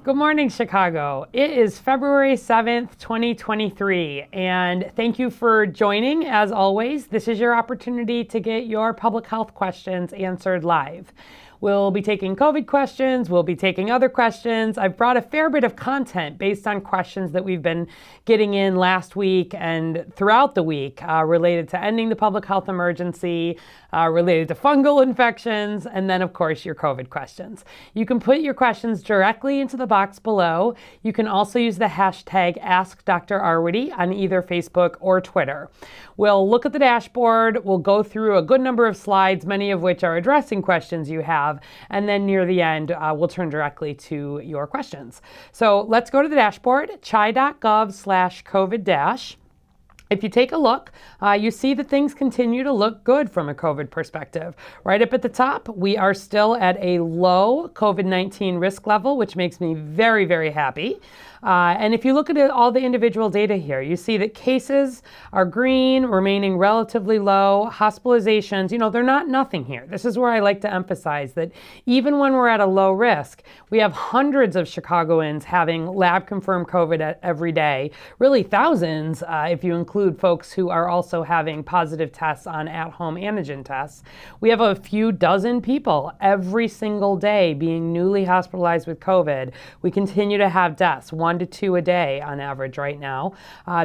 Good morning, Chicago. It is February 7th, 2023, and thank you for joining. As always, this is your opportunity to get your public health questions answered live. We'll be taking COVID questions, we'll be taking other questions. I've brought a fair bit of content based on questions that we've been getting in last week and throughout the week related to ending the public health emergency, related to fungal infections, and then of course your COVID questions. You can put your questions directly into the box below. You can also use the hashtag AskDrArwady on either Facebook or Twitter. We'll look at the dashboard, we'll go through a good number of slides, many of which are addressing questions you have, and then near the end, we'll turn directly to your questions. So let's go to the dashboard, chi.gov/COVID-. If you take a look, you see that things continue to look good from a COVID perspective. Right up at the top, we are still at a low COVID-19 risk level, which makes me very, very happy. And if you look at all the individual data here, you see that cases are green, remaining relatively low. Hospitalizations, they're not nothing here. This is where I like to emphasize that even when we're at a low risk, we have hundreds of Chicagoans having lab-confirmed COVID every day, really thousands if you include folks who are also having positive tests on at-home antigen tests. We have a few dozen people every single day being newly hospitalized with COVID. We continue to have deaths, 1 to 2 a day on average right now.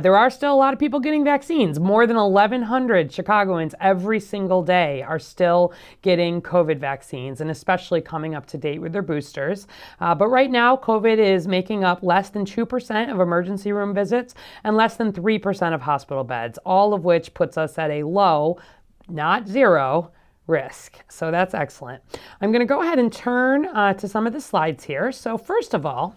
There are still a lot of people getting vaccines. More than 1,100 Chicagoans every single day are still getting COVID vaccines, and especially coming up to date with their boosters. But right now, COVID is making up less than 2% of emergency room visits and less than 3% of hospital beds, all of which puts us at a low, not zero, risk. So that's excellent. I'm going to go ahead and turn to some of the slides here. So first of all,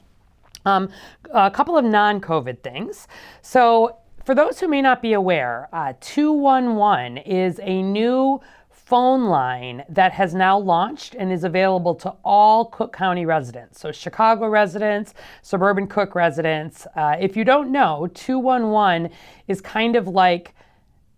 a couple of non-COVID things. So for those who may not be aware, 211 is a new phone line that has now launched and is available to all Cook County residents. So Chicago residents, suburban Cook residents. If you don't know, 211 is kind of like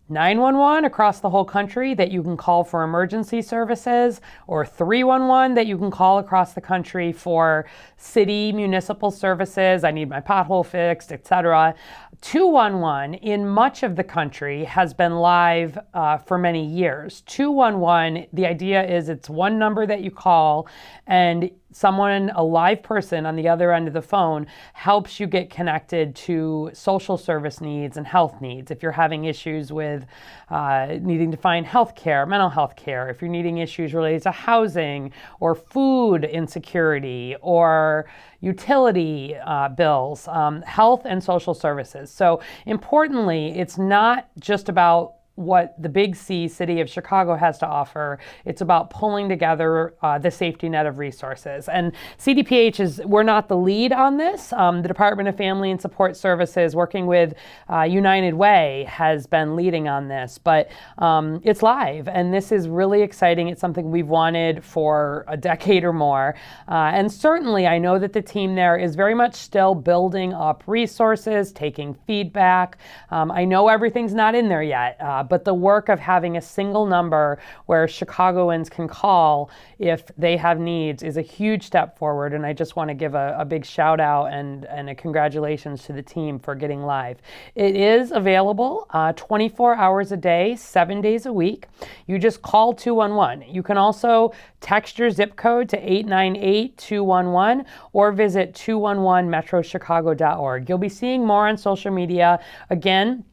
911 across the whole country that you can call for emergency services, or 311 that you can call across the country for city municipal services. I need my pothole fixed, etc. 211 in much of the country has been live for many years. 211, the idea is it's one number that you call and someone, a live person on the other end of the phone, helps you get connected to social service needs and health needs. If you're having issues with needing to find health care, mental health care, if you're needing issues related to housing or food insecurity or utility bills, health and social services. So importantly, it's not just about what the big C, City of Chicago, has to offer. It's about pulling together the safety net of resources. And CDPH we're not the lead on this. The Department of Family and Support Services, working with United Way, has been leading on this, but it's live, and this is really exciting. It's something we've wanted for a decade or more. And certainly I know that the team there is very much still building up resources, taking feedback. I know everything's not in there yet, but the work of having a single number where Chicagoans can call if they have needs is a huge step forward, and I just want to give a big shout out and a congratulations to the team for getting live. It is available 24 hours a day, 7 days a week. You just call 211. You can also text your zip code to 898-211 or visit 211metrochicago.org. You'll be seeing more on social media. Again,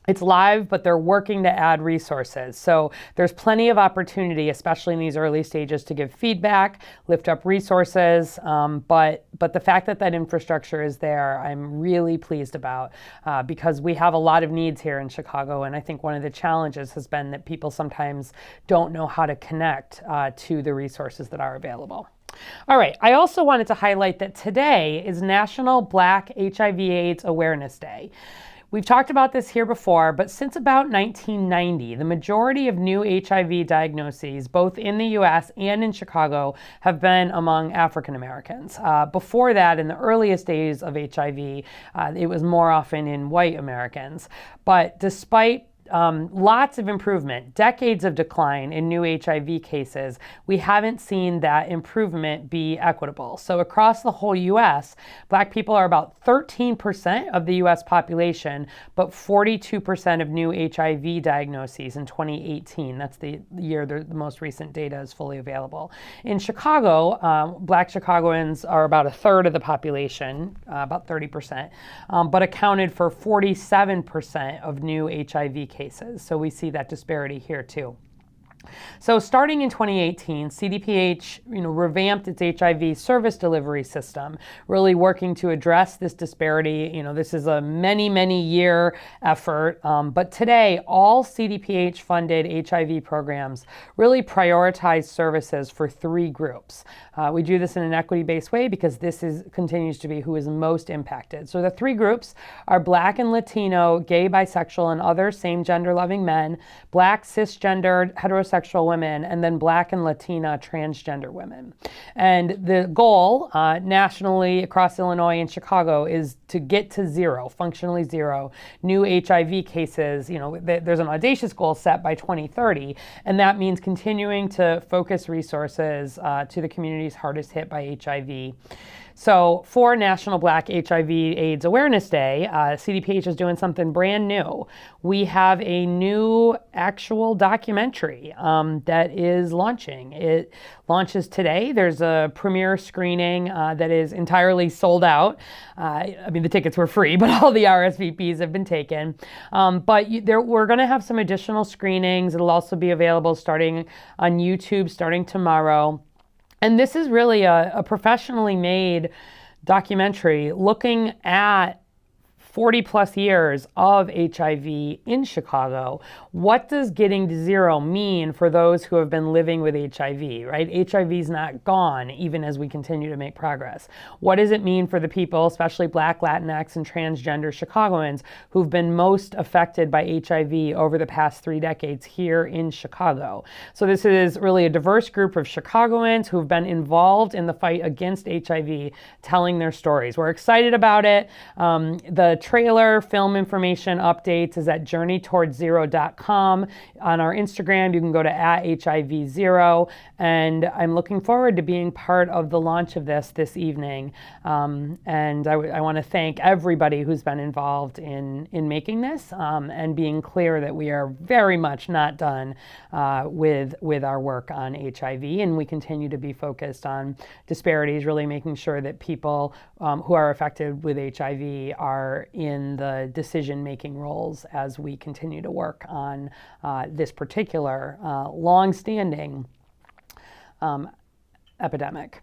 it's live, but they're working to add resources. So there's plenty of opportunity, especially in these early stages, to give feedback, lift up resources. But the fact that that infrastructure is there, I'm really pleased about because we have a lot of needs here in Chicago. And I think one of the challenges has been that people sometimes don't know how to connect to the resources that are available. All right, I also wanted to highlight that today is National Black HIV/AIDS Awareness Day. We've talked about this here before, but since about 1990, the majority of new HIV diagnoses, both in the US and in Chicago, have been among African Americans. Before that, in the earliest days of HIV, it was more often in white Americans. But despite lots of improvement, decades of decline in new HIV cases. We haven't seen that improvement be equitable. So across the whole U.S., Black people are about 13% of the U.S. population, but 42% of new HIV diagnoses in 2018. That's the year the most recent data is fully available. In Chicago, Black Chicagoans are about a third of the population, about 30%, but accounted for 47% of new HIV cases. So we see that disparity here too. So starting in 2018, CDPH revamped its HIV service delivery system, really working to address this disparity. This is a many year effort, but today all CDPH funded HIV programs really prioritize services for 3 groups. We do this in an equity-based way because this continues to be who is most impacted. So the 3 groups are Black and Latino, gay, bisexual, and other same-gender loving men, Black, cisgendered, heterosexual women, and then Black and Latina transgender women. And the goal nationally across Illinois and Chicago is to get to zero, functionally zero, new HIV cases. There's an audacious goal set by 2030, and that means continuing to focus resources to the communities hardest hit by HIV. So for National Black HIV/AIDS Awareness Day, CDPH is doing something brand new. We have a new actual documentary that is launching. It launches today. There's a premiere screening that is entirely sold out. The tickets were free, but all the RSVPs have been taken. But we're going to have some additional screenings. It'll also be available starting on YouTube starting tomorrow. And this is really a professionally made documentary looking at 40 plus years of HIV in Chicago. What does getting to zero mean for those who have been living with HIV, right? HIV is not gone even as we continue to make progress. What does it mean for the people, especially Black, Latinx, and transgender Chicagoans who've been most affected by HIV over the past 3 decades here in Chicago? So this is really a diverse group of Chicagoans who've been involved in the fight against HIV, telling their stories. We're excited about it. The trailer, film information, updates is at journeytowardzero.com. On our Instagram, you can go to @HIV0, and I'm looking forward to being part of the launch of this evening. And I want to thank everybody who's been involved in making this and being clear that we are very much not done with our work on HIV, and we continue to be focused on disparities, really making sure that people who are affected with HIV are in the decision-making roles as we continue to work on this particular long-standing epidemic.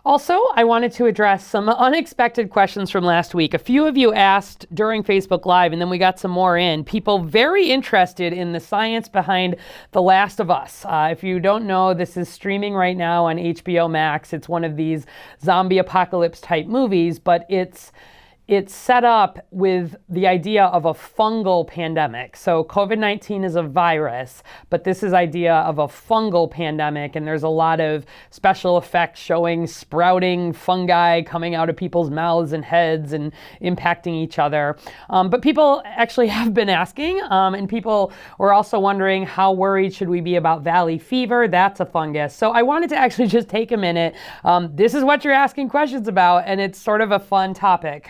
Also, I wanted to address some unexpected questions from last week. A few of you asked during Facebook Live, and then we got some more in. People very interested in the science behind The Last of Us. If you don't know, this is streaming right now on HBO Max. It's one of these zombie apocalypse type movies, but it's set up with the idea of a fungal pandemic. So COVID-19 is a virus, but this is idea of a fungal pandemic, and there's a lot of special effects showing sprouting fungi coming out of people's mouths and heads and impacting each other. But people actually have been asking, and people were also wondering, how worried should we be about valley fever? That's a fungus. So I wanted to actually just take a minute. This is what you're asking questions about, and it's sort of a fun topic.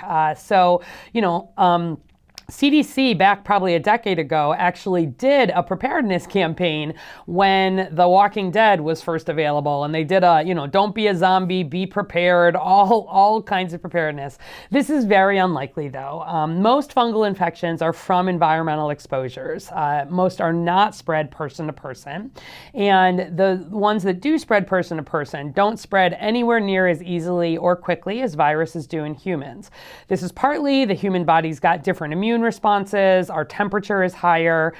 CDC back probably a decade ago actually did a preparedness campaign when The Walking Dead was first available, and they did don't be a zombie, be prepared, all kinds of preparedness. This is very unlikely though. Most fungal infections are from environmental exposures. Most are not spread person to person, and the ones that do spread person to person don't spread anywhere near as easily or quickly as viruses do in humans. This is partly the human body's got different immune responses, our temperature is higher,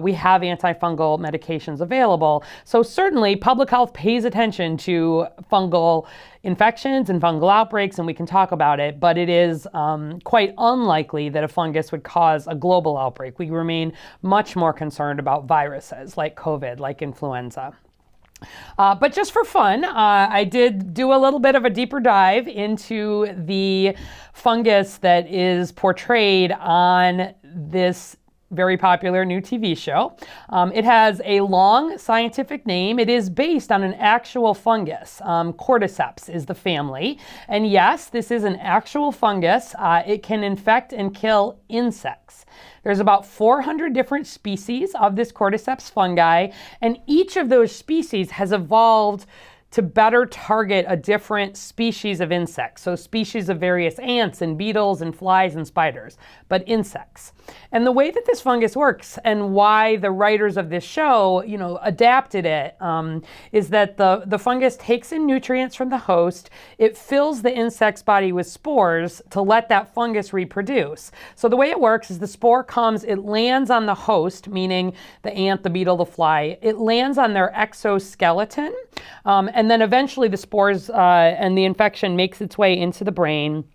we have antifungal medications available. So certainly public health pays attention to fungal infections and fungal outbreaks, and we can talk about it, but it is quite unlikely that a fungus would cause a global outbreak. We remain much more concerned about viruses like COVID, like influenza. But just for fun, I did do a little bit of a deeper dive into the fungus that is portrayed on this very popular new TV show. It has a long scientific name. It is based on an actual fungus. Cordyceps is the family. And yes, this is an actual fungus. It can infect and kill insects. There's about 400 different species of this Cordyceps fungi, and each of those species has evolved to better target a different species of insects. So species of various ants and beetles and flies and spiders, but insects. And the way that this fungus works and why the writers of this show, adapted it, is that the fungus takes in nutrients from the host. It fills the insect's body with spores to let that fungus reproduce. So the way it works is the spore comes, it lands on the host, meaning the ant, the beetle, the fly. It lands on their exoskeleton, and then eventually the spores and the infection makes its way into the brain.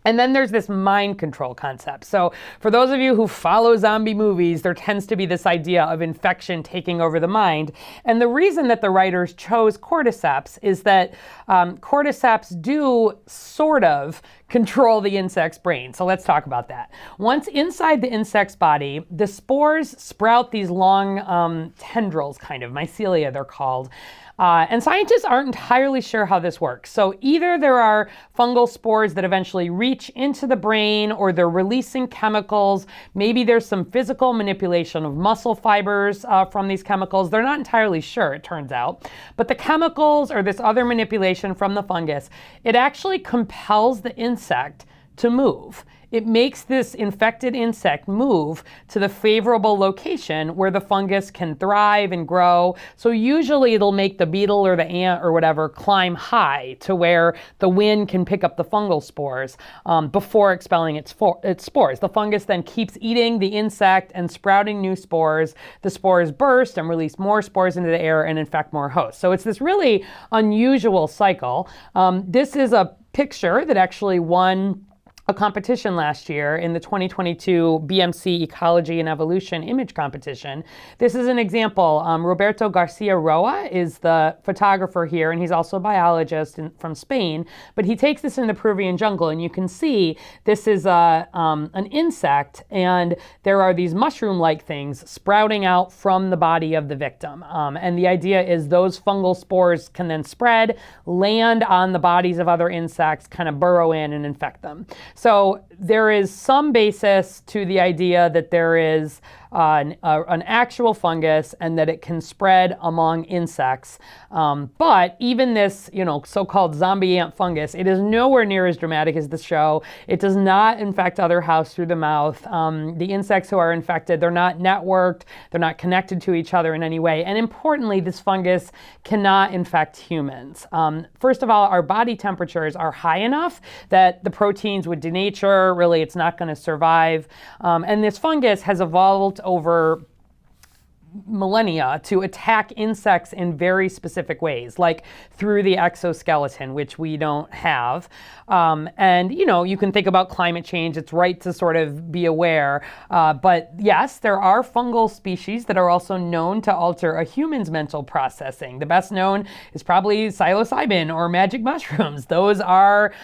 And then there's this mind control concept. So for those of you who follow zombie movies, there tends to be this idea of infection taking over the mind. And the reason that the writers chose cordyceps is that cordyceps do sort of control the insect's brain. So let's talk about that. Once inside the insect's body, the spores sprout these long tendrils, kind of mycelia they're called. And scientists aren't entirely sure how this works. So either there are fungal spores that eventually reach into the brain, or they're releasing chemicals. Maybe there's some physical manipulation of muscle fibers from these chemicals. They're not entirely sure, it turns out. But the chemicals or this other manipulation from the fungus, it actually compels the insect to move. It makes this infected insect move to the favorable location where the fungus can thrive and grow. So usually it'll make the beetle or the ant or whatever climb high to where the wind can pick up the fungal spores before expelling its spores. The fungus then keeps eating the insect and sprouting new spores. The spores burst and release more spores into the air and infect more hosts. So it's this really unusual cycle. This is a picture that actually won a competition last year in the 2022 BMC Ecology and Evolution Image Competition. This is an example. Roberto Garcia Roa is the photographer here, and he's also a biologist from Spain, but he takes this in the Peruvian jungle, and you can see this is an insect, and there are these mushroom-like things sprouting out from the body of the victim. And the idea is those fungal spores can then spread, land on the bodies of other insects, kind of burrow in and infect them. So there is some basis to the idea that there is an actual fungus and that it can spread among insects. But even this, so-called zombie ant fungus, it is nowhere near as dramatic as the show. It does not infect other hosts through the mouth. The insects who are infected, they're not networked, they're not connected to each other in any way. And importantly, this fungus cannot infect humans. First of all, our body temperatures are high enough that the proteins would denature. Really, it's not going to survive. And this fungus has evolved over millennia to attack insects in very specific ways, like through the exoskeleton, which we don't have. And, you can think about climate change. It's right to sort of be aware. But yes, there are fungal species that are also known to alter a human's mental processing. The best known is probably psilocybin or magic mushrooms. Those are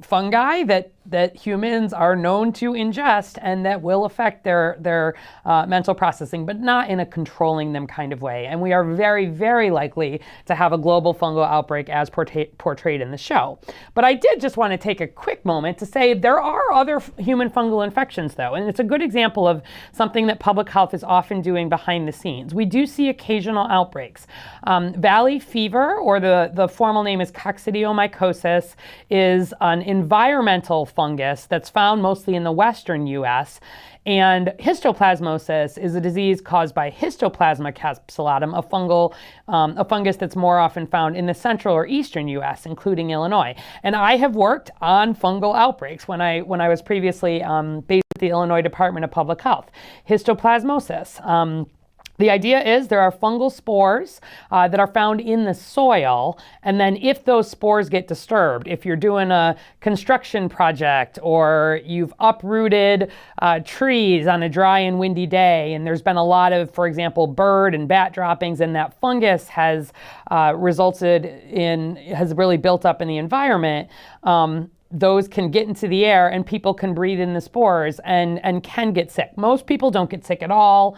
fungi that humans are known to ingest and that will affect their mental processing, but not in a controlling them kind of way. And we are very, very likely to have a global fungal outbreak as portrayed in the show. But I did just want to take a quick moment to say there are other human fungal infections, though, and it's a good example of something that public health is often doing behind the scenes. We do see occasional outbreaks. Valley fever, or the formal name is coccidiomycosis, is an environmental fungus that's found mostly in the western U.S., and histoplasmosis is a disease caused by Histoplasma capsulatum, a fungus that's more often found in the central or eastern U.S., including Illinois. And I have worked on fungal outbreaks when I was previously based at the Illinois Department of Public Health. Histoplasmosis. The idea is there are fungal spores that are found in the soil, and then if those spores get disturbed, if you're doing a construction project or you've uprooted trees on a dry and windy day, and there's been a lot of, for example, bird and bat droppings, and that fungus has really built up in the environment, those can get into the air and people can breathe in the spores and can get sick. Most people don't get sick at all.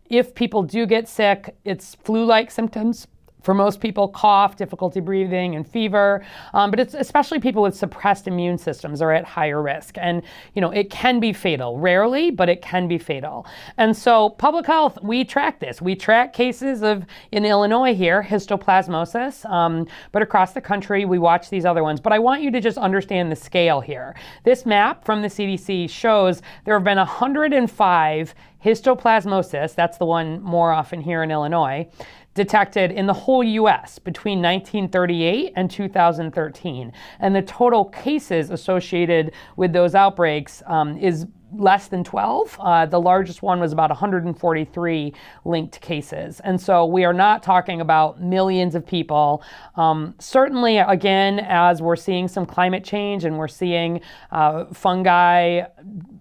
If people do get sick, it's flu-like symptoms. For most people, cough, difficulty breathing, and fever, but it's especially people with suppressed immune systems are at higher risk. And, it can be fatal. Rarely, but it can be fatal. And so public health, we track this. We track cases in Illinois here, histoplasmosis, but across the country, we watch these other ones. But I want you to just understand the scale here. This map from the CDC shows there have been 105 histoplasmosis, that's the one more often here in Illinois, detected in the whole U.S. between 1938 and 2013. And the total cases associated with those outbreaks is less than 12. The largest one was about 143 linked cases. And so we are not talking about millions of people. Certainly, again, as we're seeing some climate change and we're seeing fungi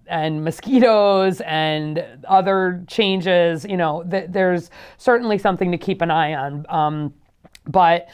and mosquitoes and other changes, there's certainly something to keep an eye on. But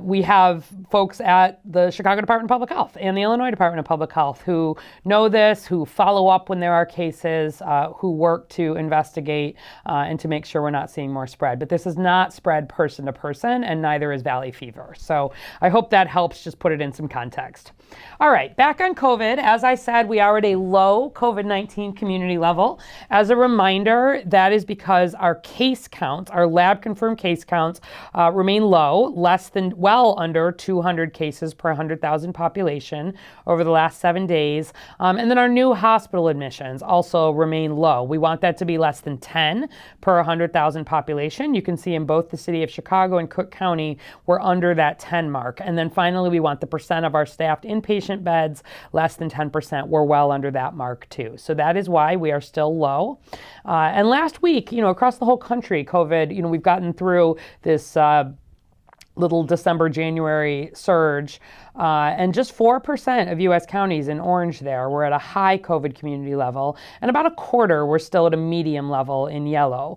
we have folks at the Chicago Department of Public Health and the Illinois Department of Public Health who know this, who follow up when there are cases, who work to investigate and to make sure we're not seeing more spread. But this is not spread person to person, and neither is valley fever. So I hope that helps just put it in some context. All right, back on COVID. As I said, we are at a low COVID-19 community level. As a reminder, that is because our case counts, our lab-confirmed case counts, remain low, well under 200 cases per 100,000 population over the last 7 days. And then our new hospital admissions also remain low. We want that to be less than 10 per 100,000 population. You can see in both the city of Chicago and Cook County, we're under that 10 mark. And then finally, we want the percent of our staffed inpatient beds less than 10%. We're well under that mark too. So that is why we are still low. And last week, across the whole country, COVID, we've gotten through this little December, January surge, and just 4% of U.S. counties in orange there were at a high COVID community level, and about a quarter were still at a medium level in yellow.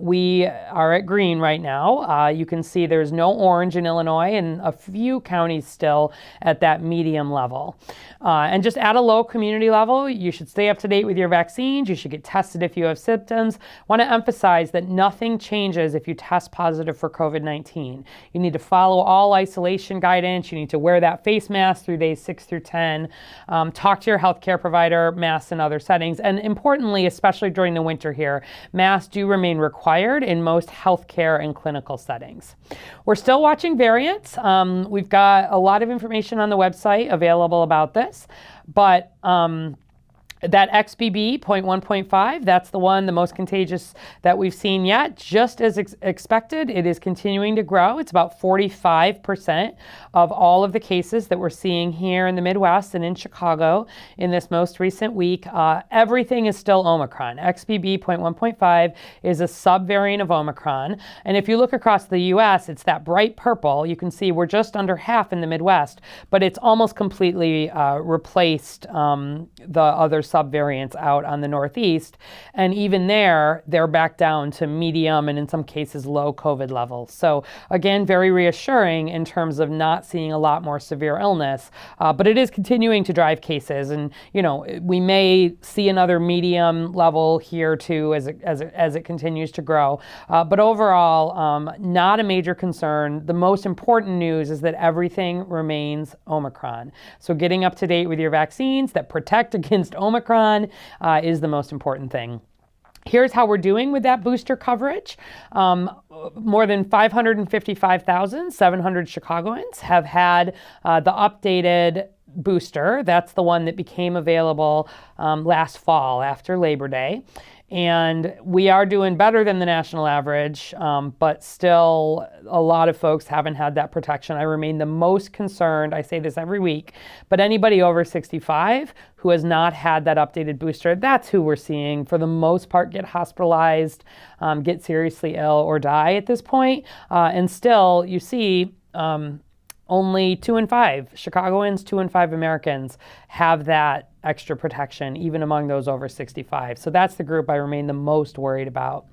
We are at green right now. You can see there's no orange in Illinois and a few counties still at that medium level. And just at a low community level, you should stay up to date with your vaccines. You should get tested if you have symptoms. I want to emphasize that nothing changes if you test positive for COVID-19. You need to follow all isolation guidance. You need to wear that face mask through days 6 through 10. Talk to your healthcare provider, masks in other settings. And importantly, especially during the winter here, masks do remain required in most healthcare and clinical settings. We're still watching variants. We've got a lot of information on the website available about this, but that XBB 0.1.5, that's the one, the most contagious that we've seen yet. Just as expected, it is continuing to grow. It's about 45% of all of the cases that we're seeing here in the Midwest and in Chicago in this most recent week. Everything is still Omicron. XBB 0.1.5 is a subvariant of Omicron. And if you look across the U.S., it's that bright purple. You can see we're just under half in the Midwest, but it's almost completely replaced the other subvariants out on the Northeast. And even there, they're back down to medium and in some cases low COVID levels. So again, very reassuring in terms of not seeing a lot more severe illness, but it is continuing to drive cases. And, we may see another medium level here too as it continues to grow. But overall, not a major concern. The most important news is that everything remains Omicron. So getting up to date with your vaccines that protect against Omicron is the most important thing. Here's how we're doing with that booster coverage. More than 555,700 Chicagoans have had the updated booster. That's the one that became available last fall after Labor Day. And we are doing better than the national average, but still a lot of folks haven't had that protection. I remain the most concerned, I say this every week, but anybody over 65 who has not had that updated booster, that's who we're seeing for the most part get hospitalized, get seriously ill, or die at this point. And still, you see, only 2 in 5 Chicagoans, 2 in 5 Americans have that extra protection, even among those over 65. So that's the group I remain the most worried about.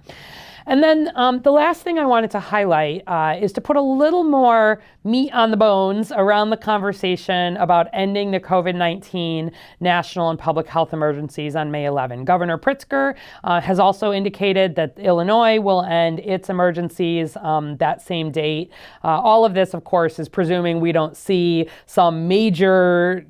And then the last thing I wanted to highlight is to put a little more meat on the bones around the conversation about ending the COVID-19 national and public health emergencies on May 11. Governor Pritzker has also indicated that Illinois will end its emergencies that same date. All of this, of course, is presuming we don't see some major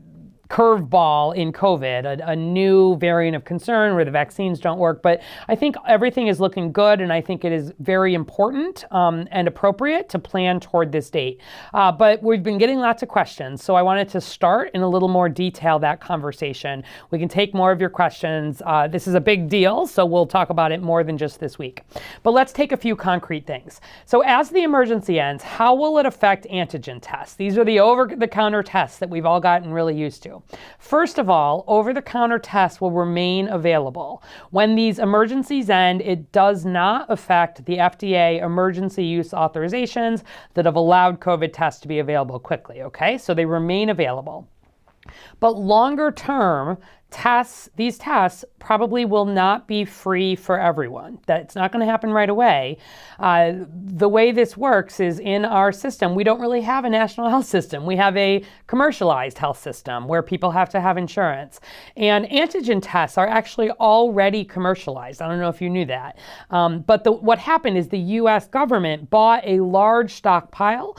curveball in COVID, a new variant of concern where the vaccines don't work. But I think everything is looking good, and I think it is very important and appropriate to plan toward this date. But we've been getting lots of questions, so I wanted to start in a little more detail that conversation. We can take more of your questions. This is a big deal, so we'll talk about it more than just this week. But let's take a few concrete things. So as the emergency ends, how will it affect antigen tests? These are the over-the-counter tests that we've all gotten really used to. First of all, over-the-counter tests will remain available. When these emergencies end, it does not affect the FDA emergency use authorizations that have allowed COVID tests to be available quickly, okay? So they remain available. But longer term, these tests probably will not be free for everyone. That's not going to happen right away. The way this works is in our system, we don't really have a national health system. We have a commercialized health system where people have to have insurance. And antigen tests are actually already commercialized. I don't know if you knew that. But what happened is the U.S. government bought a large stockpile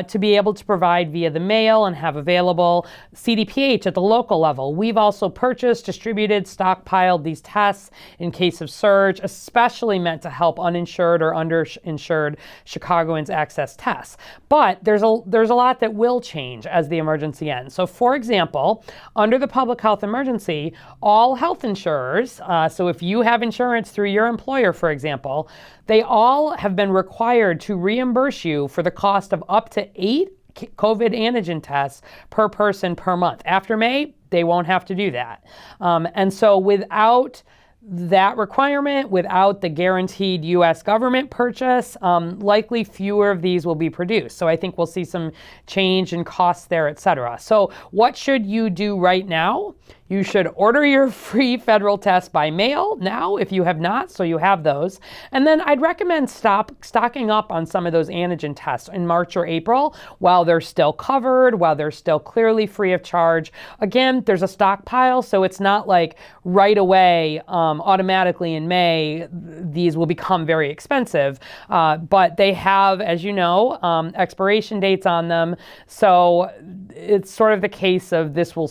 to be able to provide via the mail and have available. CDPH at the local level. We've also purchased, distributed, stockpiled these tests in case of surge, especially meant to help uninsured or underinsured Chicagoans access tests. But there's a lot that will change as the emergency ends. So for example, under the public health emergency, all health insurers, so if you have insurance through your employer, for example, they all have been required to reimburse you for the cost of up to 8 COVID antigen tests per person per month. After May, they won't have to do that. And so without that requirement, without the guaranteed U.S. government purchase, likely fewer of these will be produced. So I think we'll see some change in costs there, et cetera. So what should you do right now? You should order your free federal test by mail now if you have not, so you have those. And then I'd recommend stocking up on some of those antigen tests in March or April while they're still covered, while they're still clearly free of charge. Again, there's a stockpile, so it's not like right away, automatically in May, these will become very expensive. But they have, as you know, expiration dates on them. So it's sort of the case of this will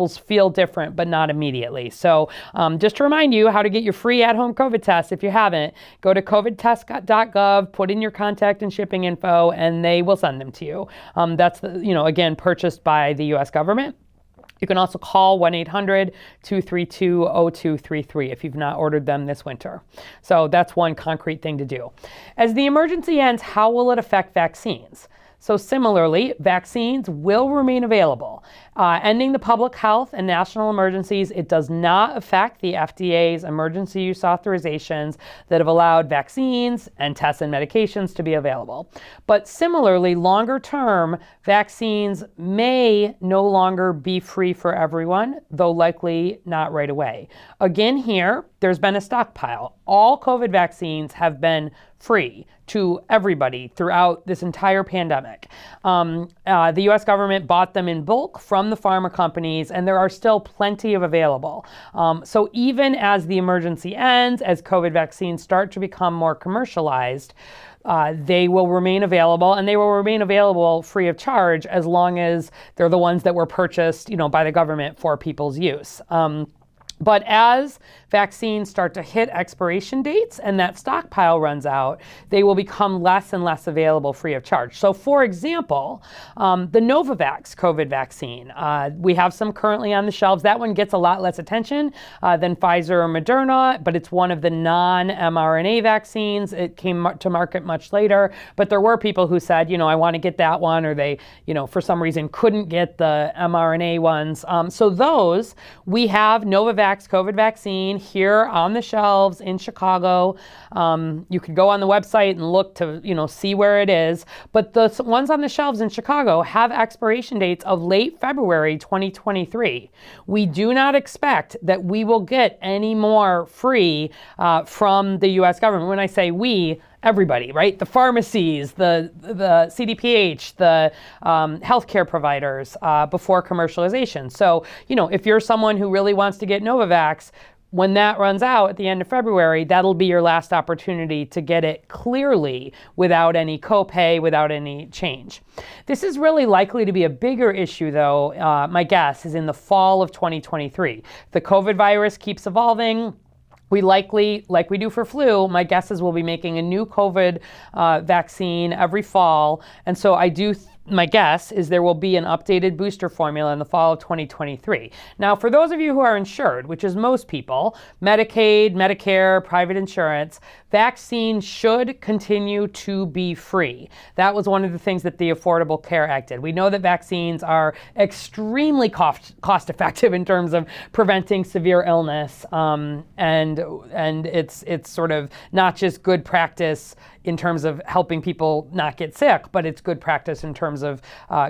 feel different, but not immediately. So just to remind you how to get your free at-home COVID test, if you haven't, go to covidtest.gov, put in your contact and shipping info, and they will send them to you. That's, again, purchased by the U.S. government. You can also call 1-800-232-0233 if you've not ordered them this winter. So that's one concrete thing to do. As the emergency ends, how will it affect vaccines? So similarly, vaccines will remain available. Ending the public health and national emergencies, it does not affect the FDA's emergency use authorizations that have allowed vaccines and tests and medications to be available. But similarly, longer term, vaccines may no longer be free for everyone, though likely not right away. Again here, there's been a stockpile. All COVID vaccines have been free to everybody throughout this entire pandemic. The U.S. government bought them in bulk from the pharma companies, and there are still plenty of available. So even as the emergency ends, as COVID vaccines start to become more commercialized, they will remain available, and they will remain available free of charge as long as they're the ones that were purchased, by the government for people's use. But as vaccines start to hit expiration dates and that stockpile runs out, they will become less and less available free of charge. So for example, the Novavax COVID vaccine, we have some currently on the shelves. That one gets a lot less attention than Pfizer or Moderna, but it's one of the non-mRNA vaccines. It came to market much later, but there were people who said, I want to get that one, or they, for some reason couldn't get the mRNA ones. So those, we have Novavax Novavax COVID vaccine here on the shelves in Chicago. You could go on the website and look to, see where it is. But the ones on the shelves in Chicago have expiration dates of late February 2023. We do not expect that we will get any more free from the U.S. government. When I say we, everybody, right? The pharmacies, the CDPH, the healthcare providers before commercialization. So, if you're someone who really wants to get Novavax, when that runs out at the end of February, that'll be your last opportunity to get it clearly without any copay, without any change. This is really likely to be a bigger issue, though, my guess is in the fall of 2023. The COVID virus keeps evolving. We likely, like we do for flu, my guess is we'll be making a new COVID vaccine every fall. And so my guess is there will be an updated booster formula in the fall of 2023. Now, for those of you who are insured, which is most people, Medicaid, Medicare, private insurance, vaccines should continue to be free. That was one of the things that the Affordable Care Act did. We know that vaccines are extremely cost effective in terms of preventing severe illness, and it's sort of not just good practice in terms of helping people not get sick, but it's good practice in terms of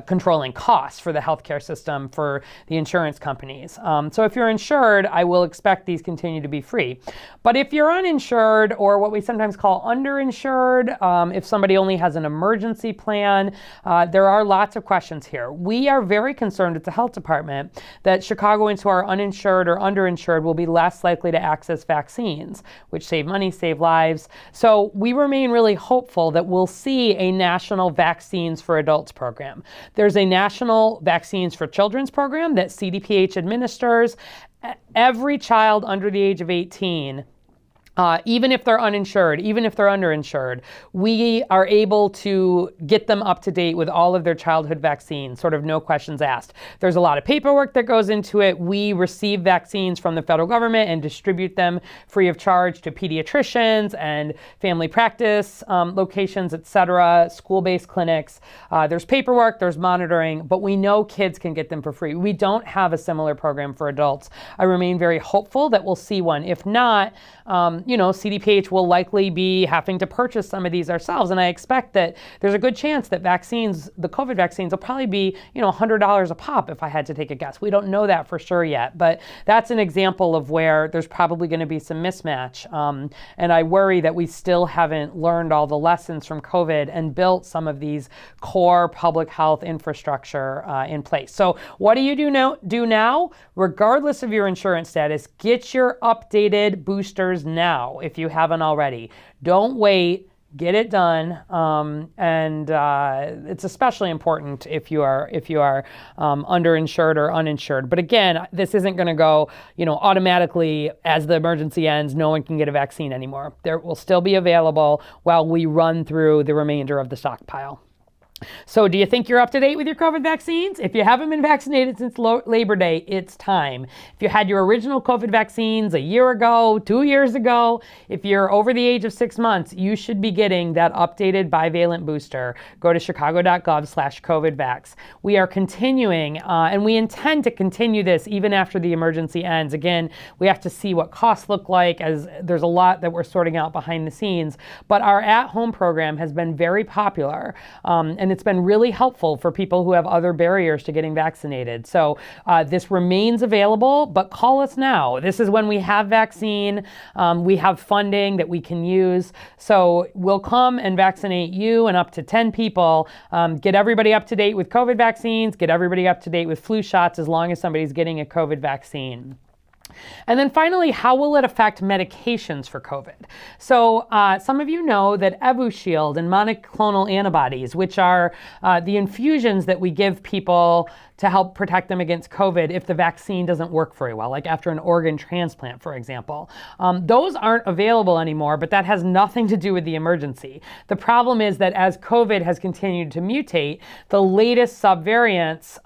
controlling costs for the healthcare system, for the insurance companies. So if you're insured, I will expect these continue to be free. But if you're uninsured, or what we sometimes call underinsured, if somebody only has an emergency plan, there are lots of questions here. We are very concerned at the health department that Chicagoans who are uninsured or underinsured will be less likely to access vaccines, which save money, save lives. So we remain really hopeful that we'll see a national vaccines for adults program. There's a national vaccines for children's program that CDPH administers. Every child under the age of 18, even if they're uninsured, even if they're underinsured, we are able to get them up to date with all of their childhood vaccines, sort of no questions asked. There's a lot of paperwork that goes into it. We receive vaccines from the federal government and distribute them free of charge to pediatricians and family practice locations, et cetera, school-based clinics. There's paperwork, there's monitoring, but we know kids can get them for free. We don't have a similar program for adults. I remain very hopeful that we'll see one. If not, CDPH will likely be having to purchase some of these ourselves. And I expect that there's a good chance that vaccines, the COVID vaccines, will probably be, $100 a pop if I had to take a guess. We don't know that for sure yet, but that's an example of where there's probably going to be some mismatch. And I worry that we still haven't learned all the lessons from COVID and built some of these core public health infrastructure in place. So what do you do now? Regardless of your insurance status, get your updated boosters now if you haven't already. Don't wait. Get it done, and it's especially important if you are underinsured or uninsured. But again, this isn't going to go, automatically as the emergency ends. No one can get a vaccine anymore. There will still be available while we run through the remainder of the stockpile. So do you think you're up to date with your COVID vaccines? If you haven't been vaccinated since Labor Day, it's time. If you had your original COVID vaccines a year ago, 2 years ago, if you're over the age of 6 months, you should be getting that updated bivalent booster. Go to chicago.gov/COVIDvax. We are continuing, and we intend to continue this even after the emergency ends. Again, we have to see what costs look like, as there's a lot that we're sorting out behind the scenes. But our at-home program has been very popular, and it's been really helpful for people who have other barriers to getting vaccinated. So this remains available, but call us now. This is when we have vaccine, we have funding that we can use. So we'll come and vaccinate you and up to 10 people, get everybody up to date with COVID vaccines, get everybody up to date with flu shots as long as somebody's getting a COVID vaccine. And then finally, how will it affect medications for COVID? So some of you know that Evusheld and monoclonal antibodies, which are the infusions that we give people to help protect them against COVID if the vaccine doesn't work very well, like after an organ transplant, for example. Those aren't available anymore, but that has nothing to do with the emergency. The problem is that as COVID has continued to mutate, the latest subvariants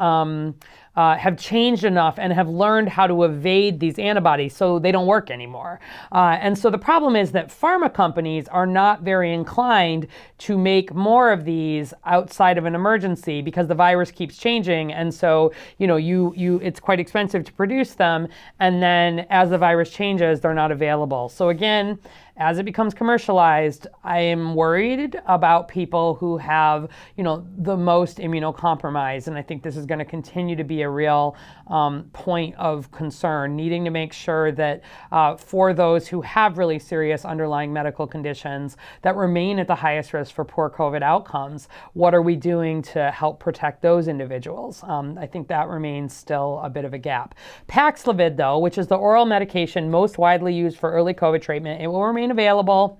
have changed enough and have learned how to evade these antibodies so they don't work anymore. And so the problem is that pharma companies are not very inclined to make more of these outside of an emergency because the virus keeps changing. And so so, it's quite expensive to produce them. And then as the virus changes, they're not available. So again, as it becomes commercialized, I am worried about people who have, the most immunocompromised. And I think this is going to continue to be a real point of concern, needing to make sure that for those who have really serious underlying medical conditions that remain at the highest risk for poor COVID outcomes, what are we doing to help protect those individuals? I think that remains still a bit of a gap. Paxlovid, though, which is the oral medication most widely used for early COVID treatment, it will remain available.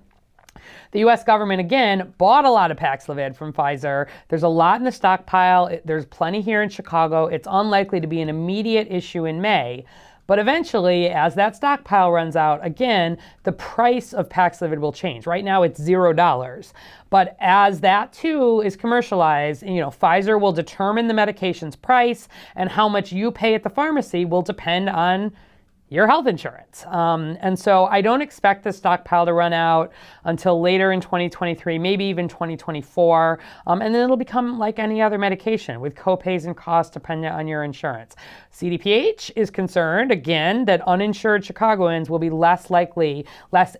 The U.S. government, again, bought a lot of Paxlovid from Pfizer. There's a lot in the stockpile. There's plenty here in Chicago. It's unlikely to be an immediate issue in May. But eventually, as that stockpile runs out, again, the price of Paxlovid will change. Right now, it's $0. But as that, too, is commercialized, Pfizer will determine the medication's price, and how much you pay at the pharmacy will depend on your health insurance. And so I don't expect the stockpile to run out until later in 2023, maybe even 2024. And then it'll become like any other medication with copays and costs dependent on your insurance. CDPH is concerned, again, that uninsured Chicagoans will be less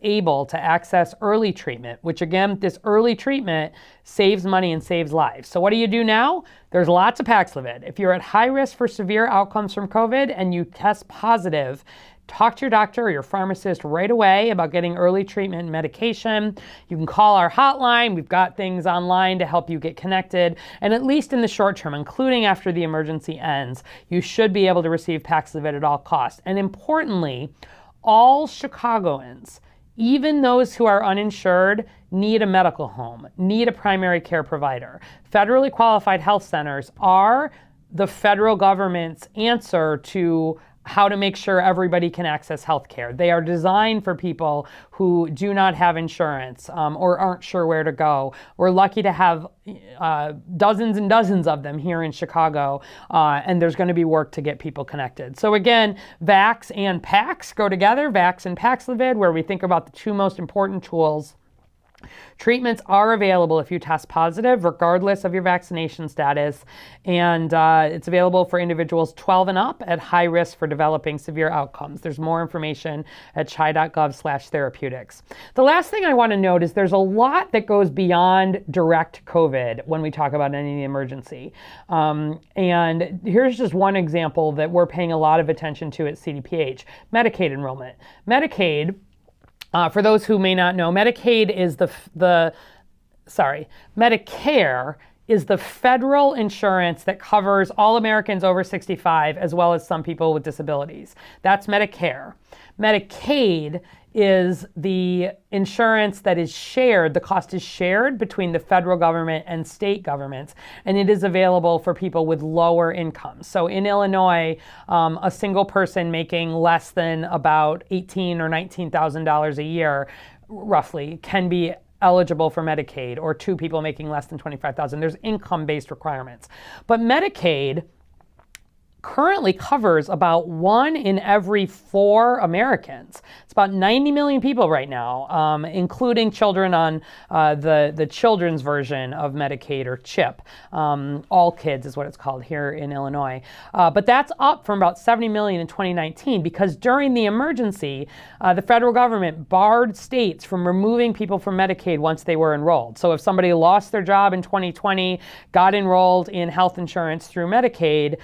able to access early treatment, which again, this early treatment saves money and saves lives. So what do you do now? There's lots of Paxlovid. If you're at high risk for severe outcomes from COVID and you test positive, talk to your doctor or your pharmacist right away about getting early treatment and medication. You can call our hotline. We've got things online to help you get connected. And at least in the short term, including after the emergency ends, you should be able to receive Paxlovid at all costs. And importantly, all Chicagoans, even those who are uninsured, need a medical home, need a primary care provider. Federally qualified health centers are the federal government's answer to how to make sure everybody can access health care. They are designed for people who do not have insurance or aren't sure where to go. We're lucky to have dozens and dozens of them here in Chicago, and there's going to be work to get people connected. So again, Vax and Pax go together, Vax and Paxlovid, where we think about the two most important tools. Treatments are available if you test positive, regardless of your vaccination status, and it's available for individuals 12 and up at high risk for developing severe outcomes. There's more information at chi.gov/therapeutics. The last thing I want to note is there's a lot that goes beyond direct COVID when we talk about any emergency. And here's just one example that we're paying a lot of attention to at CDPH, Medicaid enrollment. Medicaid, for those who may not know, Medicare is the federal insurance that covers all Americans over 65, as well as some people with disabilities. That's Medicare. Medicaid is the insurance that is shared, the cost is shared between the federal government and state governments, and it is available for people with lower incomes. So in Illinois, a single person making less than about $18,000 or $19,000 a year, roughly, can be eligible for Medicaid, or two people making less than $25,000. There's income-based requirements. But Medicaid currently covers about 1 in every 4 Americans. It's about 90 million people right now, including children on the children's version of Medicaid, or CHIP. All Kids is what it's called here in Illinois. But that's up from about 70 million in 2019, because during the emergency, the federal government barred states from removing people from Medicaid once they were enrolled. So if somebody lost their job in 2020, got enrolled in health insurance through Medicaid,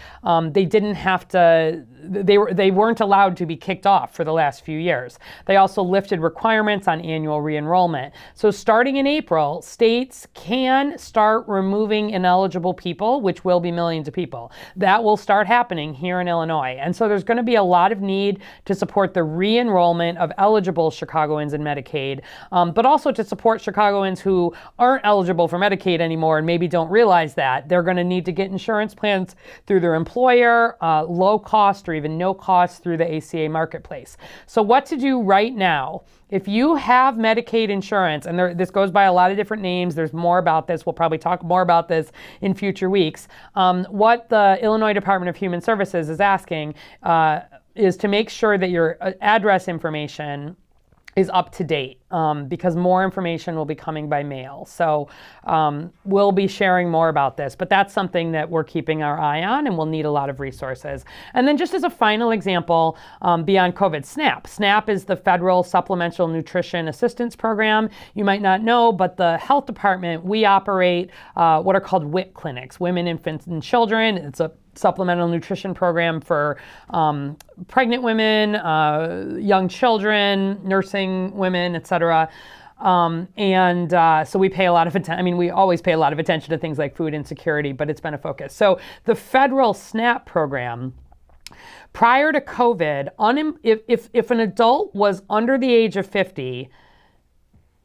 they didn't have to, they weren't allowed to be kicked off for the last few years. They also lifted requirements on annual re-enrollment. So starting in April, states can start removing ineligible people, which will be millions of people. That will start happening here in Illinois. And so there's going to be a lot of need to support the re-enrollment of eligible Chicagoans in Medicaid, but also to support Chicagoans who aren't eligible for Medicaid anymore and maybe don't realize that. They're going to need to get insurance plans through their employer, low cost or even no cost through the ACA marketplace. So what to do right now? If you have Medicaid insurance, and this goes by a lot of different names, there's more about this, we'll probably talk more about this in future weeks. What the Illinois Department of Human Services is asking is to make sure that your address information is up to date. because more information will be coming by mail. So we'll be sharing more about this, but that's something that we're keeping our eye on, and we'll need a lot of resources. And then just as a final example, beyond COVID, SNAP. SNAP is the Federal Supplemental Nutrition Assistance Program. You might not know, but the health department, we operate what are called WIC clinics, women, infants, and children. It's a supplemental nutrition program for pregnant women, young children, nursing women, et cetera. So we pay a lot of attention. I mean, we always pay a lot of attention to things like food insecurity, but it's been a focus. So the federal SNAP program, prior to COVID, if an adult was under the age of 50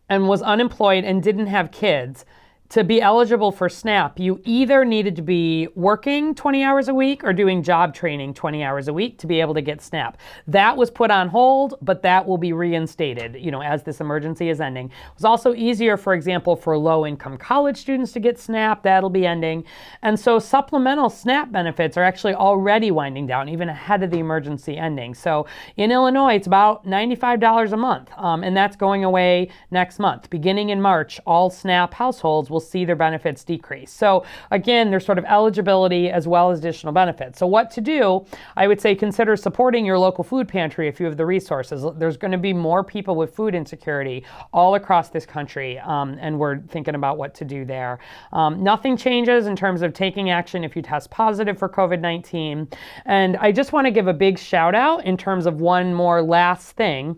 and was unemployed and didn't have kids, to be eligible for SNAP, you either needed to be working 20 hours a week or doing job training 20 hours a week to be able to get SNAP. That was put on hold, but that will be reinstated, as this emergency is ending. It was also easier, for example, for low-income college students to get SNAP. That'll be ending. And so supplemental SNAP benefits are actually already winding down, even ahead of the emergency ending. So in Illinois, it's about $95 a month, and that's going away next month. Beginning in March, all SNAP households will see their benefits decrease. So again, there's sort of eligibility as well as additional benefits. So what to do? I would say consider supporting your local food pantry if you have the resources. There's going to be more people with food insecurity all across this country, and we're thinking about what to do there. Nothing changes in terms of taking action if you test positive for COVID-19. And I just want to give a big shout out in terms of one more last thing.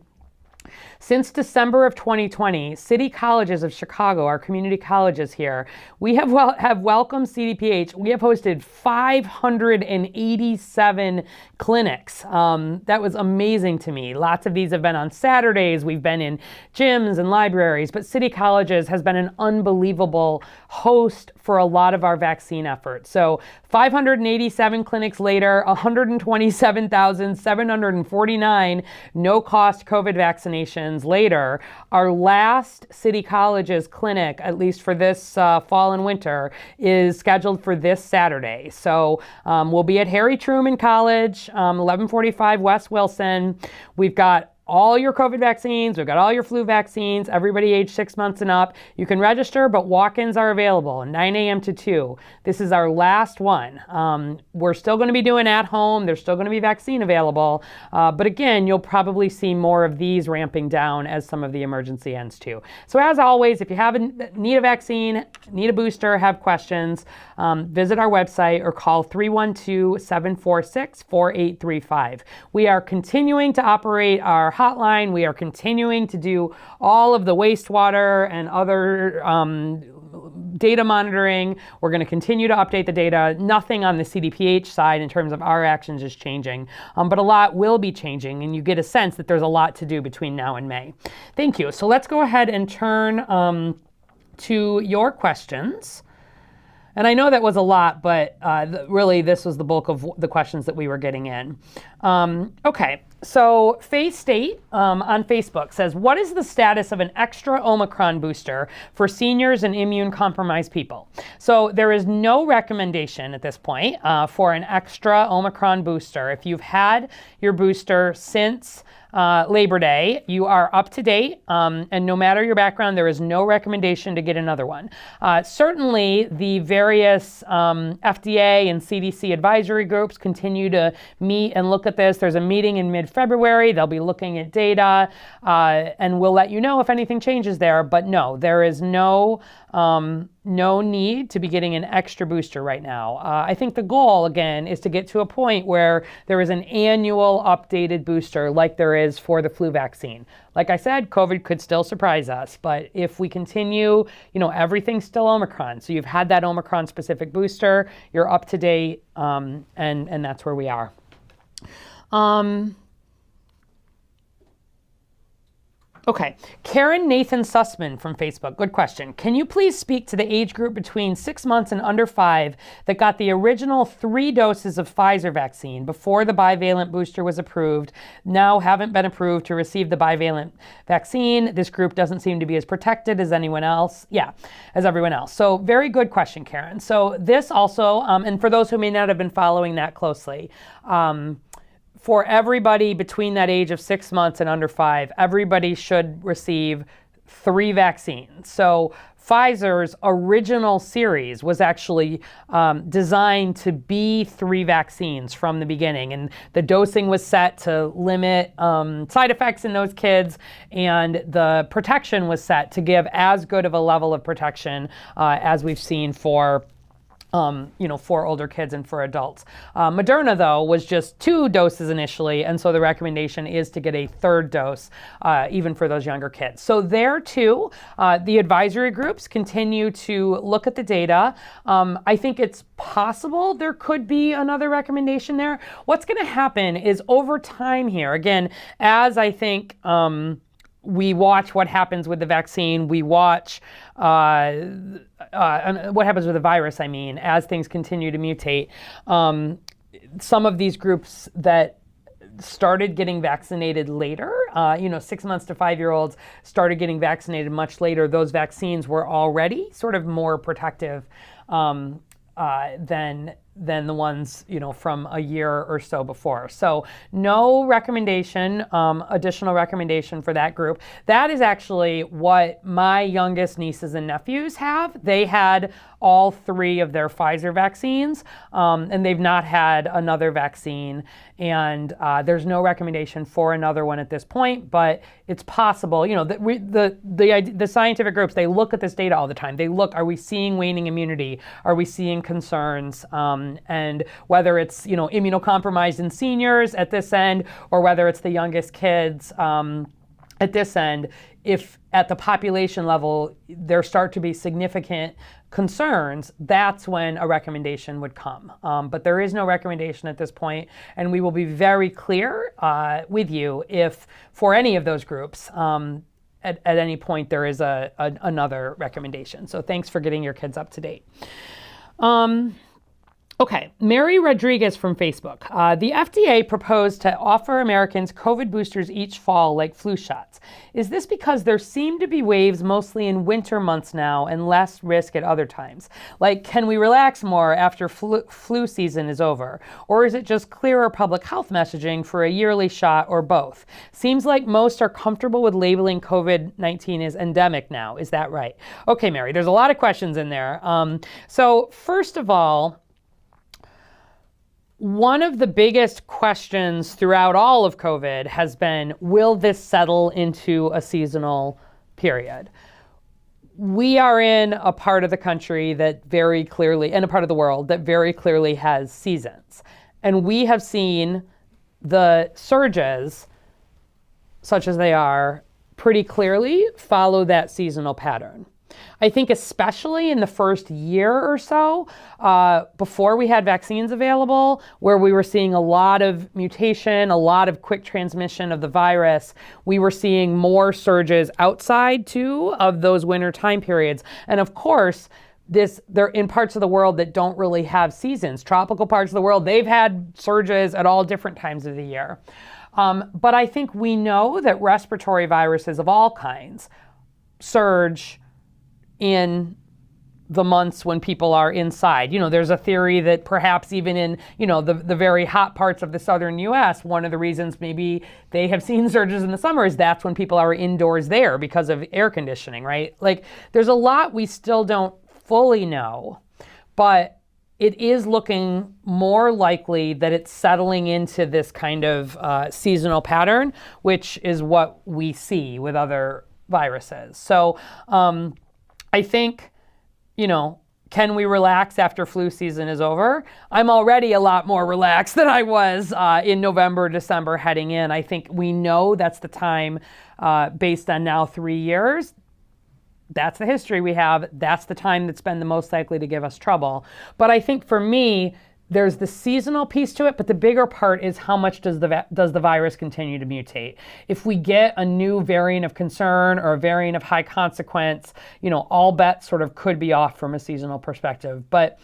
Since December of 2020, City Colleges of Chicago, our community colleges here, we have welcomed CDPH. We have hosted 587 clinics. That was amazing to me. Lots of these have been on Saturdays. We've been in gyms and libraries, but City Colleges has been an unbelievable host for a lot of our vaccine efforts. So 587 clinics later, 127,749 no-cost COVID vaccinations later, our last City Colleges clinic, at least for this fall and winter, is scheduled for this Saturday. So we'll be at Harry Truman College, 1145 West Wilson. We've got all your COVID vaccines. We've got all your flu vaccines, everybody age 6 months and up. You can register, but walk-ins are available, 9 a.m. to 2. This is our last one. We're still going to be doing at home. There's still going to be vaccine available. But again, you'll probably see more of these ramping down as some of the emergency ends too. So as always, if you need a vaccine, need a booster, have questions, visit our website or call 312-746-4835. We are continuing to operate our hotline. We are continuing to do all of the wastewater and other data monitoring. We're going to continue to update the data. Nothing on the CDPH side in terms of our actions is changing, but a lot will be changing, and you get a sense that there's a lot to do between now and May. Thank you. So let's go ahead and turn to your questions. And I know that was a lot, but really this was the bulk of the questions that we were getting in. Okay, so Faye State on Facebook says, what is the status of an extra Omicron booster for seniors and immune-compromised people? So there is no recommendation at this point for an extra Omicron booster. If you've had your booster since Labor Day, you are up to date, and no matter your background, there is no recommendation to get another one. Certainly, the various FDA and CDC advisory groups continue to meet and look at this. There's a meeting in mid-February. They'll be looking at data, and we'll let you know if anything changes there. But no, there is no need to be getting an extra booster right now. I think the goal, again, is to get to a point where there is an annual updated booster like there is for the flu vaccine. Like I said, COVID could still surprise us, but if we continue, everything's still Omicron. So you've had that Omicron specific booster, you're up to date, and that's where we are. Okay, Karen Nathan Sussman from Facebook, good question. Can you please speak to the age group between 6 months and under 5 that got the original 3 doses of Pfizer vaccine before the bivalent booster was approved, now haven't been approved to receive the bivalent vaccine? This group doesn't seem to be as protected as anyone else. Yeah, as everyone else. So very good question, Karen. So this also, and for those who may not have been following that closely, for everybody between that age of 6 months and under 5, everybody should receive 3 vaccines. So Pfizer's original series was actually designed to be 3 vaccines from the beginning, and the dosing was set to limit side effects in those kids, and the protection was set to give as good of a level of protection as we've seen for for older kids and for adults. Moderna, though, was just 2 doses initially, and so the recommendation is to get a 3rd dose, even for those younger kids. So there, too, the advisory groups continue to look at the data. I think it's possible there could be another recommendation there. What's going to happen is over time here, again, as I think we watch what happens with the vaccine, we watch what happens with the virus, as things continue to mutate. Some of these groups that started getting vaccinated later, 6 months to 5-year-olds started getting vaccinated much later. Those vaccines were already sort of more protective than the ones, from a year or so before. So no recommendation, additional recommendation for that group. That is actually what my youngest nieces and nephews have. They had all 3 of their Pfizer vaccines, and they've not had another vaccine. And there's no recommendation for another one at this point, but it's possible. The scientific groups, they look at this data all the time. They look, are we seeing waning immunity? Are we seeing concerns? And whether it's, immunocompromised in seniors at this end, or whether it's the youngest kids at this end, if at the population level there start to be significant concerns, that's when a recommendation would come. But there is no recommendation at this point, and we will be very clear with you if for any of those groups at any point there is another recommendation. So thanks for getting your kids up to date. Okay, Mary Rodriguez from Facebook. The FDA proposed to offer Americans COVID boosters each fall like flu shots. Is this because there seem to be waves mostly in winter months now and less risk at other times? Like, can we relax more after flu season is over? Or is it just clearer public health messaging for a yearly shot, or both? Seems like most are comfortable with labeling COVID-19 as endemic now. Is that right? Okay, Mary, there's a lot of questions in there. So first of all, one of the biggest questions throughout all of COVID has been, will this settle into a seasonal period? We are in a part of the country that very clearly, and a part of the world that very clearly has seasons. And we have seen the surges, such as they are, pretty clearly follow that seasonal pattern. I think especially in the first year or so, before we had vaccines available, where we were seeing a lot of mutation, a lot of quick transmission of the virus, we were seeing more surges too of those winter time periods. And of course, they're in parts of the world that don't really have seasons. Tropical parts of the world, they've had surges at all different times of the year. But I think we know that respiratory viruses of all kinds surge in the months when people are inside. There's a theory that perhaps even in, the very hot parts of the southern US, one of the reasons maybe they have seen surges in the summer is that's when people are indoors there because of air conditioning, right? Like, there's a lot we still don't fully know, but it is looking more likely that it's settling into this kind of seasonal pattern, which is what we see with other viruses. So, I think, can we relax after flu season is over? I'm already a lot more relaxed than I was in November, December heading in. I think we know that's the time, based on now 3 years. That's the history we have. That's the time that's been the most likely to give us trouble. But I think for me, there's the seasonal piece to it, but the bigger part is how much does the virus continue to mutate? If we get a new variant of concern or a variant of high consequence, all bets sort of could be off from a seasonal perspective. But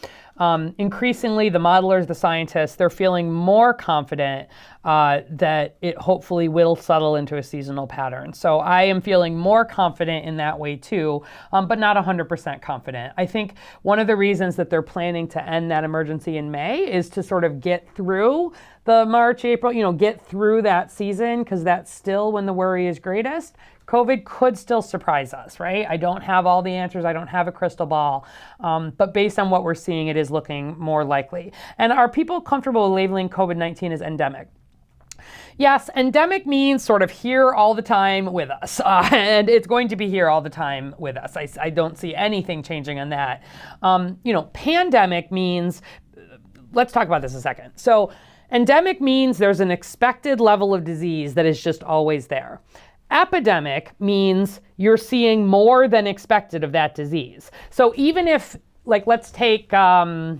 increasingly, the modelers, the scientists, they're feeling more confident that it hopefully will settle into a seasonal pattern. So I am feeling more confident in that way too, but not 100% confident. I think one of the reasons that they're planning to end that emergency in May is to sort of get through the March, April, get through that season, because that's still when the worry is greatest. COVID could still surprise us, right? I don't have all the answers. I don't have a crystal ball. But based on what we're seeing, it is looking more likely. And are people comfortable labeling COVID-19 as endemic? Yes, endemic means sort of here all the time with us, and it's going to be here all the time with us. I don't see anything changing on that. Pandemic means, let's talk about this a second. So endemic means there's an expected level of disease that is just always there. Epidemic means you're seeing more than expected of that disease. So even if, let's take, there's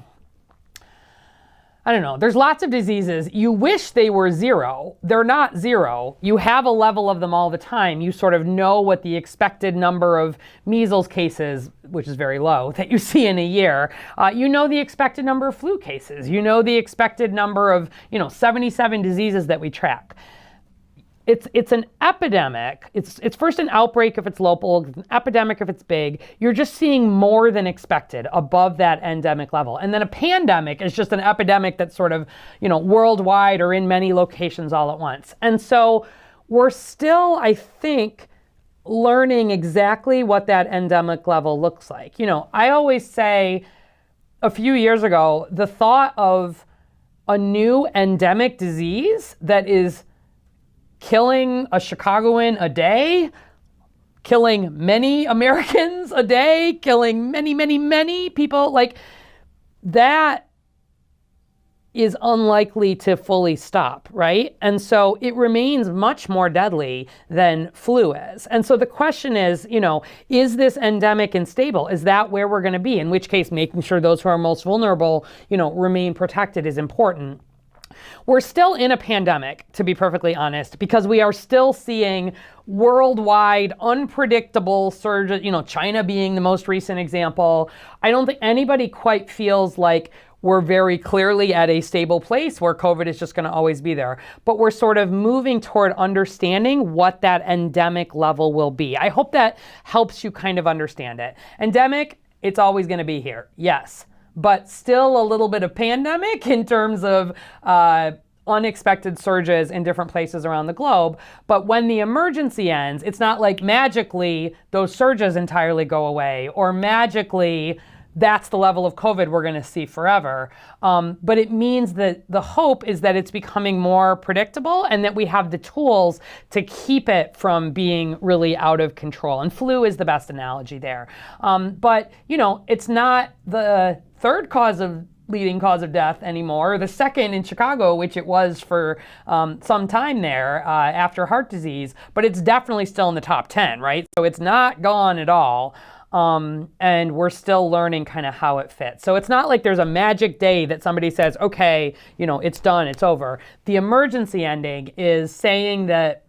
lots of diseases. You wish they were zero. They're not zero. You have a level of them all the time. You sort of know what the expected number of measles cases, which is very low, that you see in a year. You know the expected number of flu cases. You know the expected number of, 77 diseases that we track. It's an epidemic. It's first an outbreak if it's local, it's an epidemic if it's big. You're just seeing more than expected above that endemic level. And then a pandemic is just an epidemic that's sort of, worldwide or in many locations all at once. And so we're still, I think, learning exactly what that endemic level looks like. I always say a few years ago, the thought of a new endemic disease that is killing a Chicagoan a day, killing many Americans a day, killing many, many, many people, that is unlikely to fully stop, right? And so it remains much more deadly than flu is. And so the question is, is this endemic and stable? Is that where we're going to be? In which case, making sure those who are most vulnerable, remain protected is important. We're still in a pandemic, to be perfectly honest, because we are still seeing worldwide unpredictable surges, China being the most recent example. I don't think anybody quite feels like we're very clearly at a stable place where COVID is just going to always be there. But we're sort of moving toward understanding what that endemic level will be. I hope that helps you kind of understand it. Endemic, it's always going to be here, yes. But still a little bit of pandemic in terms of unexpected surges in different places around the globe. But when the emergency ends, it's not like magically those surges entirely go away, or magically that's the level of COVID we're going to see forever. But it means that the hope is that it's becoming more predictable and that we have the tools to keep it from being really out of control. And flu is the best analogy there. But, it's not the third leading cause of death anymore. The second in Chicago, which it was for some time there after heart disease, but it's definitely still in the top 10, right? So it's not gone at all. And we're still learning kind of how it fits. So it's not like there's a magic day that somebody says, okay, it's done, it's over. The emergency ending is saying that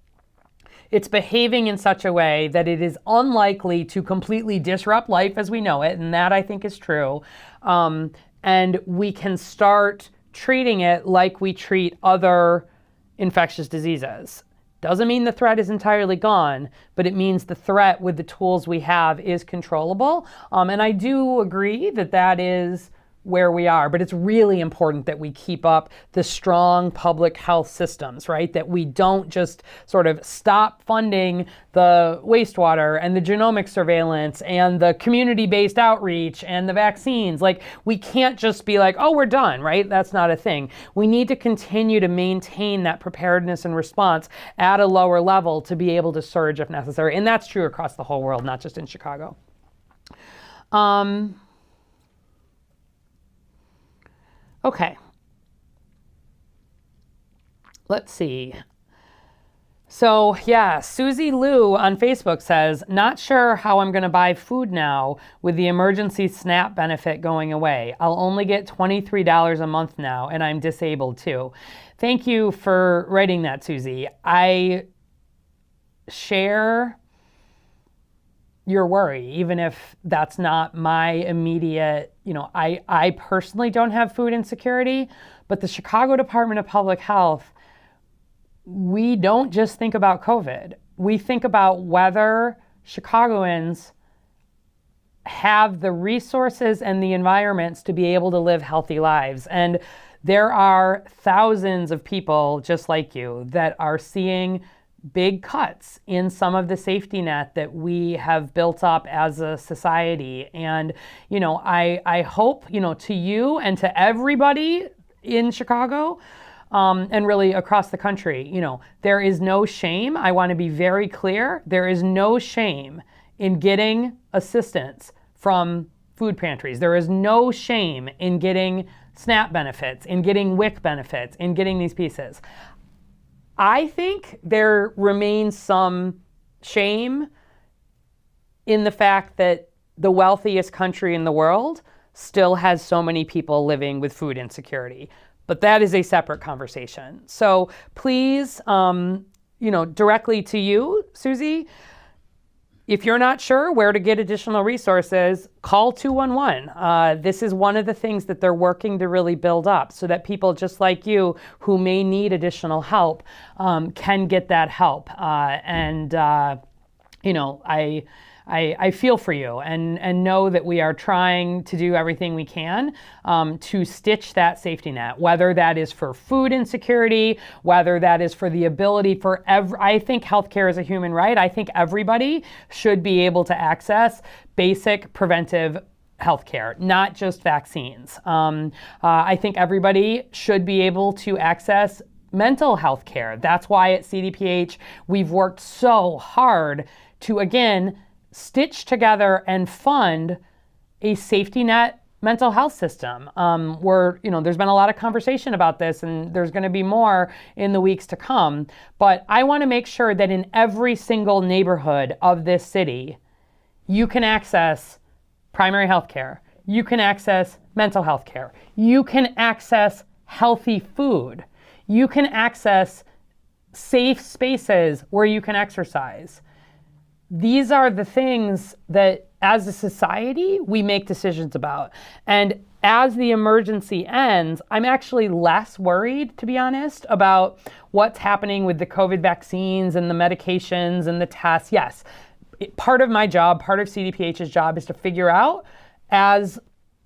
it's behaving in such a way that it is unlikely to completely disrupt life as we know it, and that I think is true. And we can start treating it like we treat other infectious diseases. Doesn't mean the threat is entirely gone, but it means the threat with the tools we have is controllable. And I do agree that that is where we are, but it's really important that we keep up the strong public health systems, right? That we don't just sort of stop funding the wastewater and the genomic surveillance and the community-based outreach and the vaccines. We can't just be like, oh, we're done, right? That's not a thing. We need to continue to maintain that preparedness and response at a lower level to be able to surge if necessary. And that's true across the whole world, not just in Chicago. Okay, let's see. So yeah, Susie Lou on Facebook says, not sure how I'm going to buy food now with the emergency SNAP benefit going away. I'll only get $23 a month now, and I'm disabled too. Thank you for writing that, Susie. I share your worry, even if that's not my immediate, I personally don't have food insecurity, but the Chicago Department of Public Health, we don't just think about COVID. We think about whether Chicagoans have the resources and the environments to be able to live healthy lives. And there are thousands of people just like you that are seeing big cuts in some of the safety net that we have built up as a society. And, I hope, to you and to everybody in Chicago, and really across the country, there is no shame. I want to be very clear. There is no shame in getting assistance from food pantries. There is no shame in getting SNAP benefits, in getting WIC benefits, in getting these pieces. I think there remains some shame in the fact that the wealthiest country in the world still has so many people living with food insecurity. But that is a separate conversation. So please, directly to you, Susie, if you're not sure where to get additional resources, call 211. This is one of the things that they're working to really build up so that people just like you who may need additional help can get that help. I feel for you and know that we are trying to do everything we can to stitch that safety net, whether that is for food insecurity, whether that is for the ability for I think healthcare is a human right. I think everybody should be able to access basic preventive healthcare, not just vaccines. I think everybody should be able to access mental health care. That's why at CDPH we've worked so hard to, again, stitch together and fund a safety net mental health system. There's been a lot of conversation about this, and there's going to be more in the weeks to come. But I want to make sure that in every single neighborhood of this city, you can access primary health care. You can access mental health care. You can access healthy food. You can access safe spaces where you can exercise. These are the things that, as a society, we make decisions about. And as the emergency ends, I'm actually less worried, to be honest, about what's happening with the COVID vaccines and the medications and the tests. Yes, part of my job, part of CDPH's job is to figure out, as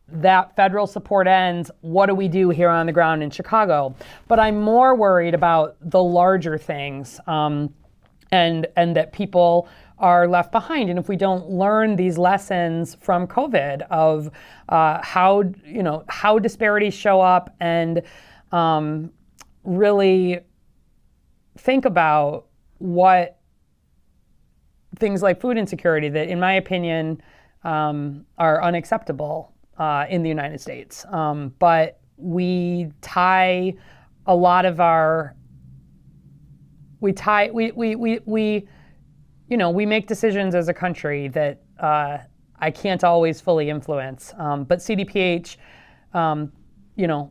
that federal support ends, what do we do here on the ground in Chicago? But I'm more worried about the larger things and that people are left behind. And if we don't learn these lessons from COVID of how disparities show up and really think about what things like food insecurity that, in my opinion, are unacceptable in the United States. But we tie a lot of our, we make decisions as a country that I can't always fully influence. But CDPH,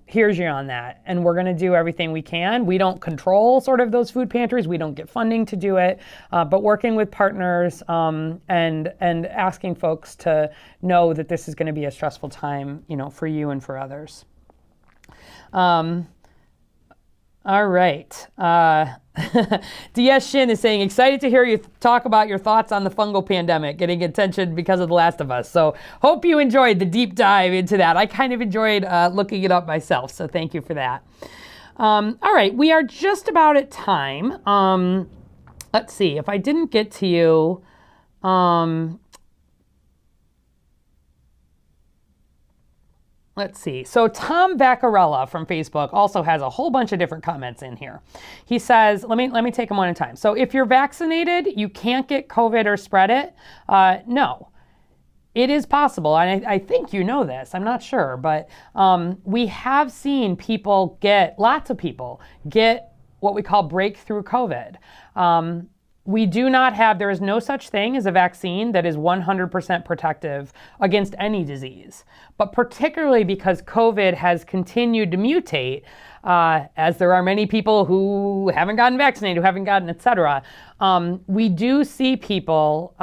hears you on that. And we're going to do everything we can. We don't control sort of those food pantries. We don't get funding to do it. But working with partners and asking folks to know that this is going to be a stressful time, for you and for others. All right. DS Shin is saying, excited to hear you talk about your thoughts on the fungal pandemic, getting attention because of The Last of Us. So hope you enjoyed the deep dive into that. I kind of enjoyed looking it up myself, so thank you for that. All right, we are just about at time. Let's see, if I didn't get to you, let's see. So Tom Vaccarella from Facebook also has a whole bunch of different comments in here. He says, let me take them one at a time. So if you're vaccinated, you can't get COVID or spread it. No, it is possible. And I think you know this, I'm not sure, but we have seen lots of people get what we call breakthrough COVID. There is no such thing as a vaccine that is 100% protective against any disease. But particularly because COVID has continued to mutate, as there are many people who haven't gotten vaccinated, who haven't gotten, et cetera, we do see people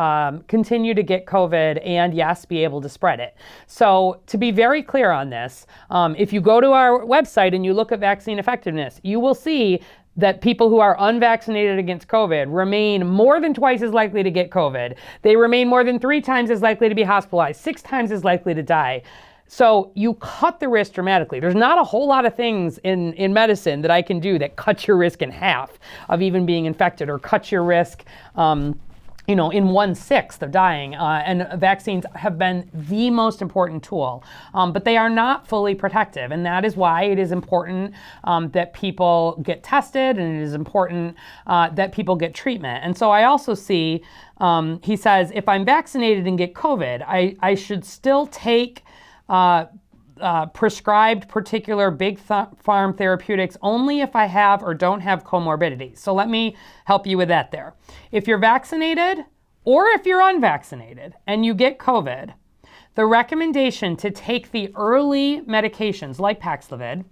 continue to get COVID and, yes, be able to spread it. So to be very clear on this, if you go to our website and you look at vaccine effectiveness, you will see that people who are unvaccinated against COVID remain more than twice as likely to get COVID. They remain more than 3 times as likely to be hospitalized, 6 times as likely to die. So you cut the risk dramatically. There's not a whole lot of things in medicine that I can do that cut your risk in half of even being infected, or cut your risk in 1/6 of dying. And vaccines have been the most important tool, but they are not fully protective. And that is why it is important that people get tested, and it is important that people get treatment. And so I also see, he says, if I'm vaccinated and get COVID, I should still take prescribed particular big pharma therapeutics only if I have or don't have comorbidities. So let me help you with that there. If you're vaccinated or if you're unvaccinated and you get COVID, the recommendation to take the early medications like Paxlovid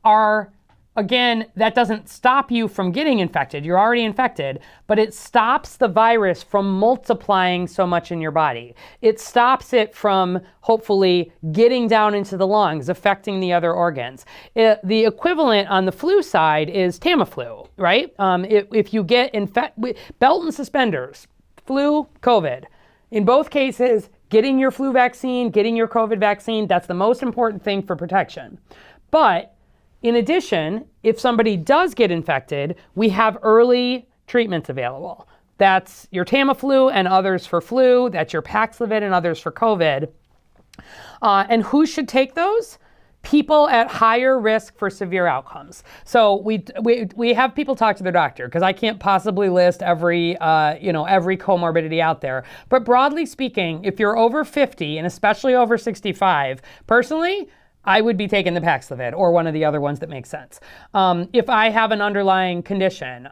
are, again, that doesn't stop you from getting infected. You're already infected, but it stops the virus from multiplying so much in your body. It stops it from hopefully getting down into the lungs, affecting the other organs. The equivalent on the flu side is Tamiflu, right? If you get belt and suspenders, flu, COVID. In both cases, getting your flu vaccine, getting your COVID vaccine, that's the most important thing for protection. But in addition, if somebody does get infected, we have early treatments available. That's your Tamiflu and others for flu. That's your Paxlovid and others for COVID. And who should take those? People at higher risk for severe outcomes. So we have people talk to their doctor, because I can't possibly list every comorbidity out there. But broadly speaking, if you're over 50 and especially over 65, personally, I would be taking the Paxlovid or one of the other ones that make sense. If I have an underlying condition,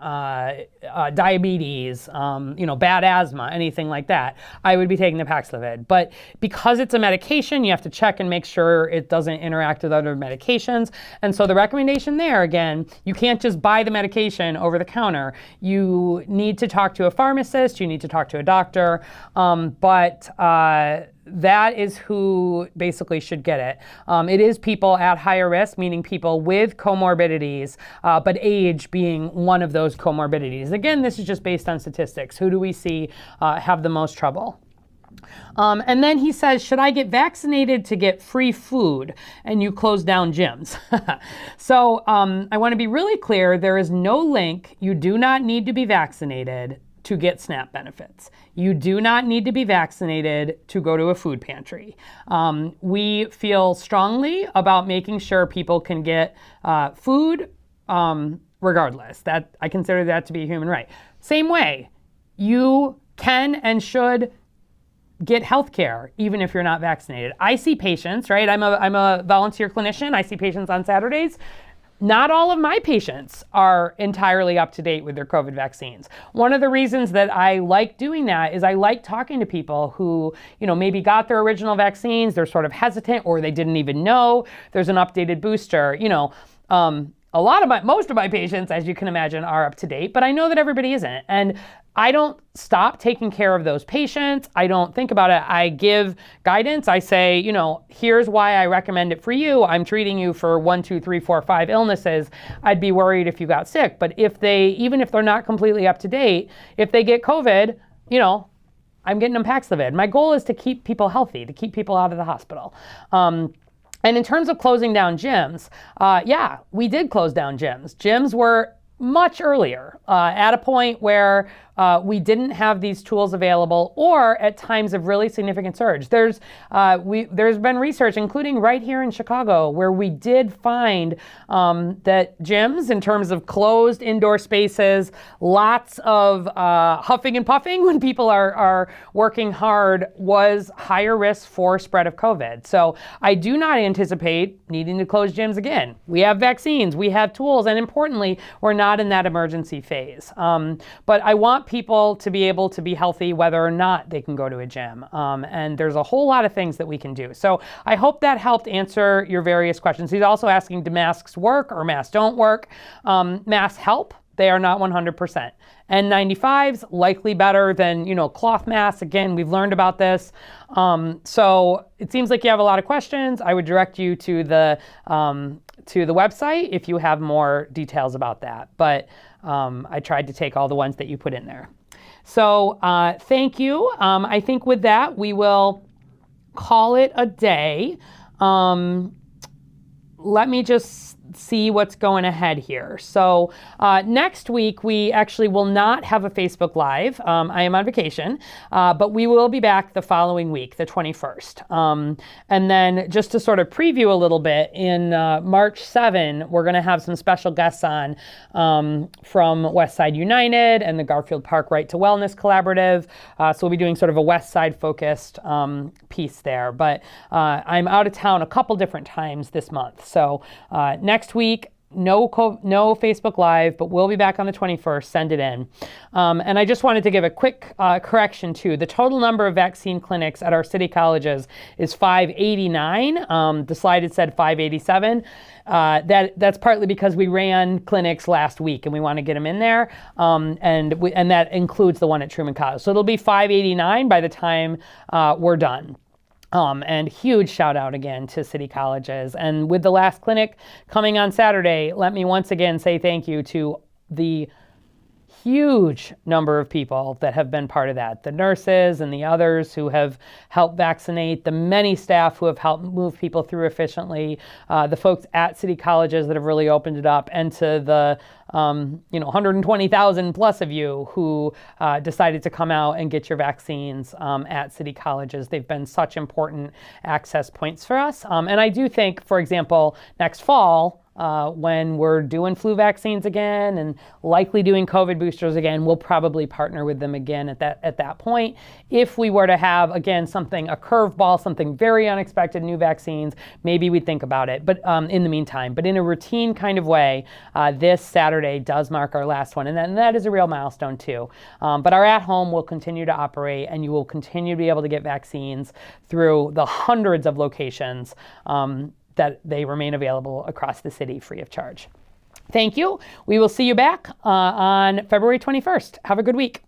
diabetes, bad asthma, anything like that, I would be taking the Paxlovid. But because it's a medication, you have to check and make sure it doesn't interact with other medications. And so the recommendation there, again, you can't just buy the medication over the counter. You need to talk to a pharmacist, you need to talk to a doctor, that is who basically should get it. It is people at higher risk, meaning people with comorbidities, but age being one of those comorbidities. Again, this is just based on statistics. Who do we see have the most trouble? And then he says, should I get vaccinated to get free food? And you close down gyms. So I want to be really clear. There is no link. You do not need to be vaccinated to get SNAP benefits. You do not need to be vaccinated to go to a food pantry. We feel strongly about making sure people can get food regardless. That I consider that to be a human right. Same way, you can and should get health care even if you're not vaccinated. I see patients, right? I'm a volunteer clinician. I see patients on Saturdays. Not all of my patients are entirely up to date with their COVID vaccines. One of the reasons that I like doing that is I like talking to people who, maybe got their original vaccines, they're sort of hesitant, or they didn't even know there's an updated booster. Most of my patients, as you can imagine, are up to date, but I know that everybody isn't. And I don't stop taking care of those patients. I don't think about it. I give guidance. I say, here's why I recommend it for you. I'm treating you for 1, 2, 3, 4, 5 illnesses. I'd be worried if you got sick. But even if they're not completely up to date, if they get COVID, I'm getting them Paxlovid. My goal is to keep people healthy, to keep people out of the hospital. And in terms of closing down gyms, we did close down gyms. Gyms were much earlier, at a point where we didn't have these tools available, or at times of really significant surge. There's been research, including right here in Chicago, where we did find that gyms, in terms of closed indoor spaces, lots of huffing and puffing when people are working hard, was higher risk for spread of COVID. So I do not anticipate needing to close gyms again. We have vaccines, we have tools, and importantly, we're not in that emergency phase. But I want people to be able to be healthy whether or not they can go to a gym. And there's a whole lot of things that we can do. So I hope that helped answer your various questions. He's also asking, do masks work or masks don't work? Masks help. They are not 100%. N95s, likely better than, cloth masks. Again, we've learned about this. So it seems like you have a lot of questions. I would direct you to the website if you have more details about that. But I tried to take all the ones that you put in there. So thank you. I think with that, we will call it a day. Let me just see what's going ahead here. So next week, we actually will not have a Facebook Live. I am on vacation, but we will be back the following week, the 21st. And then just to sort of preview a little bit, in March 7, we're going to have some special guests on from Westside United and the Garfield Park Right to Wellness Collaborative. So we'll be doing sort of a Westside focused piece there. But I'm out of town a couple different times this month. So next week, no Facebook Live, but we'll be back on the 21st. Send it in. And I just wanted to give a quick correction too. The total number of vaccine clinics at our city colleges is 589. The slide had said 587. That's partly because we ran clinics last week and we want to get them in there. And that includes the one at Truman College. So it'll be 589 by the time we're done. And huge shout out again to city colleges. And with the last clinic coming on Saturday, let me once again say thank you to the huge number of people that have been part of that. The nurses and the others who have helped vaccinate, the many staff who have helped move people through efficiently, the folks at city colleges that have really opened it up, and to the 120,000 plus of you who decided to come out and get your vaccines at city colleges. They've been such important access points for us. And I do think, for example, next fall, when we're doing flu vaccines again and likely doing COVID boosters again, we'll probably partner with them again at that point. If we were to have, again, a curveball, something very unexpected, new vaccines, maybe we'd think about it. But in the meantime, but in a routine kind of way, this Saturday does mark our last one. And that is a real milestone too. But our at-home will continue to operate, and you will continue to be able to get vaccines through the hundreds of locations that they remain available across the city free of charge. Thank you. We will see you back on February 21st. Have a good week.